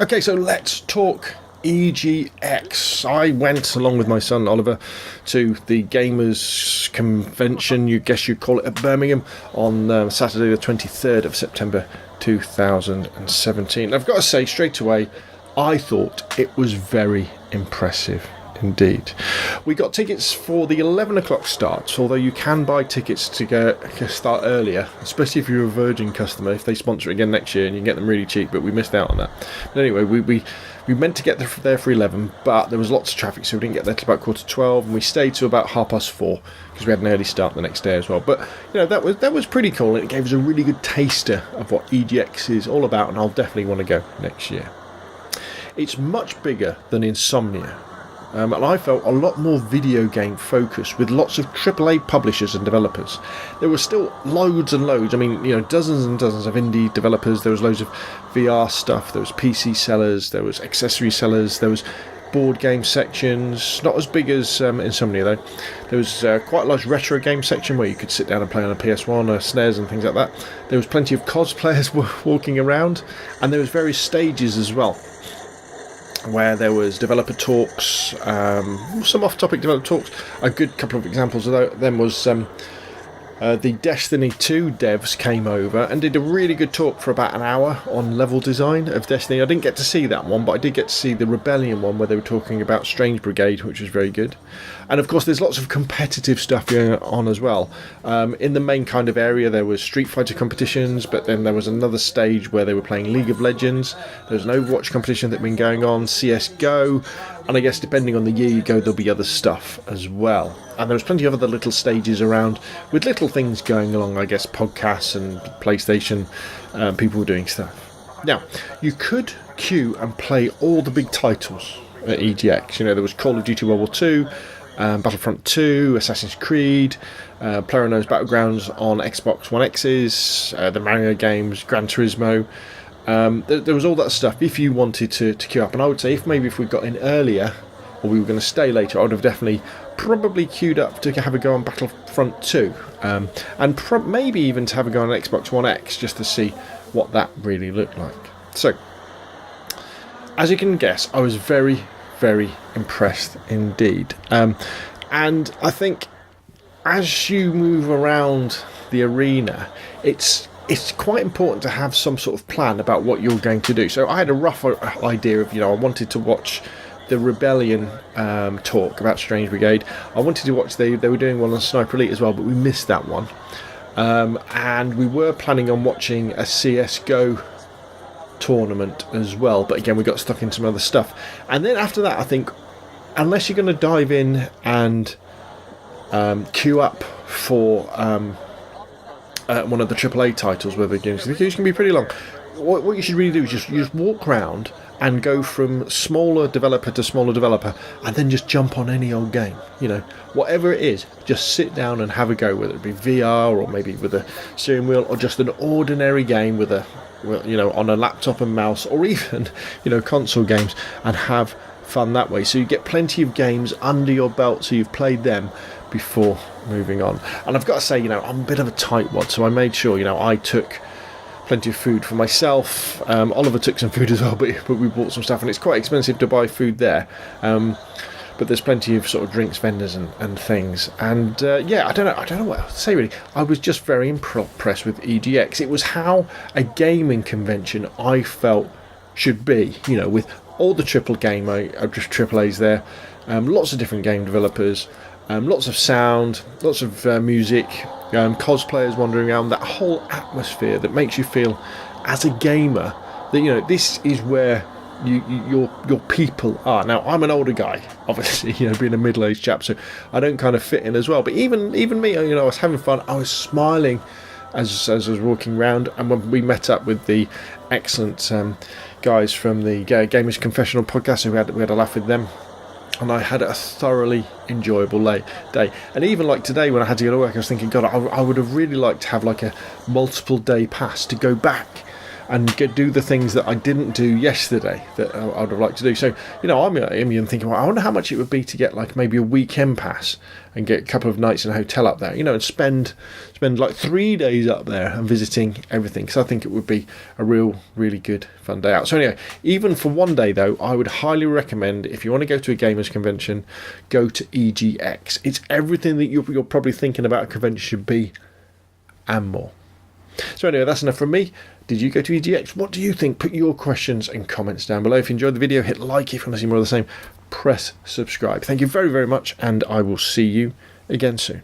Okay, so let's talk EGX. I went along with my son Oliver to the Gamers Convention, you guess you'd call it, at Birmingham on Saturday the 23rd of September 2017. I've got to say straight away, I thought it was very impressive indeed. We got tickets for the 11 o'clock start, although you can buy tickets to start earlier, especially if you're a Virgin customer, if they sponsor it again next year, and you can get them really cheap, but we missed out on that. But anyway, we meant to get there for 11, but there was lots of traffic, so we didn't get there till about 12:15, and we stayed to about 4:30 because we had an early start the next day as well. But that was pretty cool, and it gave us a really good taster of what EGX is all about, and I'll definitely want to go next year. It's much bigger than Insomnia. And I felt a lot more video game focused, with lots of AAA publishers and developers. There were still loads and loads, dozens and dozens of indie developers. There was loads of VR stuff, there was PC sellers, there was accessory sellers, there was board game sections, not as big as Insomnia though. There was quite a large retro game section where you could sit down and play on a PS1 or SNES and things like that. There was plenty of cosplayers walking around, and there was various stages as well, where there was developer talks, some off-topic developer talks. A good couple of examples of them was the Destiny 2 devs came over and did a really good talk for about an hour on level design of Destiny. I didn't get to see that one, but I did get to see the Rebellion one where they were talking about Strange Brigade, which was very good. And of course there's lots of competitive stuff going on as well. In the main kind of area there was Street Fighter competitions, but then there was another stage where they were playing League of Legends. There was an Overwatch competition that had been going on, CSGO, and I guess depending on the year you go there'll be other stuff as well. And there was plenty of other little stages around with little things going along, I guess podcasts and PlayStation, people were doing stuff. Now, you could queue and play all the big titles at EGX. There was Call of Duty World War II, Battlefront 2, Assassin's Creed, PlayerUnknown's Battlegrounds on Xbox One X's, the Mario games, Gran Turismo. There was all that stuff if you wanted to queue up. And I would say if we got in earlier, or we were going to stay later, I would have definitely probably queued up to have a go on Battlefront 2, and maybe even to have a go on Xbox One X just to see what that really looked like. So, as you can guess, I was very, very impressed indeed. And I think as you move around the arena, it's quite important to have some sort of plan about what you're going to do. So I had a rough idea of, I wanted to watch the Rebellion talk about Strange Brigade. I wanted to watch, they were doing one on Sniper Elite as well, but we missed that one. And we were planning on watching a CSGO tournament as well, but again we got stuck in some other stuff. And then after that, I think unless you're going to dive in and queue up for one of the AAA titles where the games can be pretty long, what you should really do is just walk around and go from smaller developer to smaller developer, and then just jump on any old game. Whatever it is, just sit down and have a go, whether it be VR or maybe with a steering wheel, or just an ordinary game with on a laptop and mouse, or even console games, and have fun that way. So you get plenty of games under your belt, so you've played them before moving on. And I've got to say, I'm a bit of a tightwad, so I made sure I took plenty of food for myself. Oliver took some food as well, but we bought some stuff, and it's quite expensive to buy food there. But there's plenty of sort of drinks vendors and things. And I don't know what else to say really. I was just very impressed with EGX. It was how a gaming convention I felt should be. With all the AAAs there, lots of different game developers, lots of sound, lots of music, cosplayers wandering around, that whole atmosphere that makes you feel as a gamer that this is where your people are. Now I'm an older guy, obviously, being a middle-aged chap, so I don't kind of fit in as well, but even me, I was having fun, I was smiling as I was walking around. And when we met up with the excellent guys from the Gamers Confessional podcast, so we had a laugh with them, and I had a thoroughly enjoyable day. And even like today when I had to go to work, I was thinking, God, I would have really liked to have like a multiple day pass to go back and do the things that I didn't do yesterday that I would have liked to do. So, you know, I'm even thinking, well, I wonder how much it would be to get like maybe a weekend pass and get a couple of nights in a hotel up there, you know, and spend like 3 days up there and visiting everything, because I think it would be a really good fun day out. So anyway, even for one day though, I would highly recommend, if you want to go to a gamers convention, go to EGX. It's everything that you're probably thinking about a convention should be and more. So anyway, that's enough from me. Did you go to EGX? What do you think? Put your questions and comments down below. If you enjoyed the video, hit like. If you want to see more of the same, press subscribe. Thank you very much, and I will see you again soon.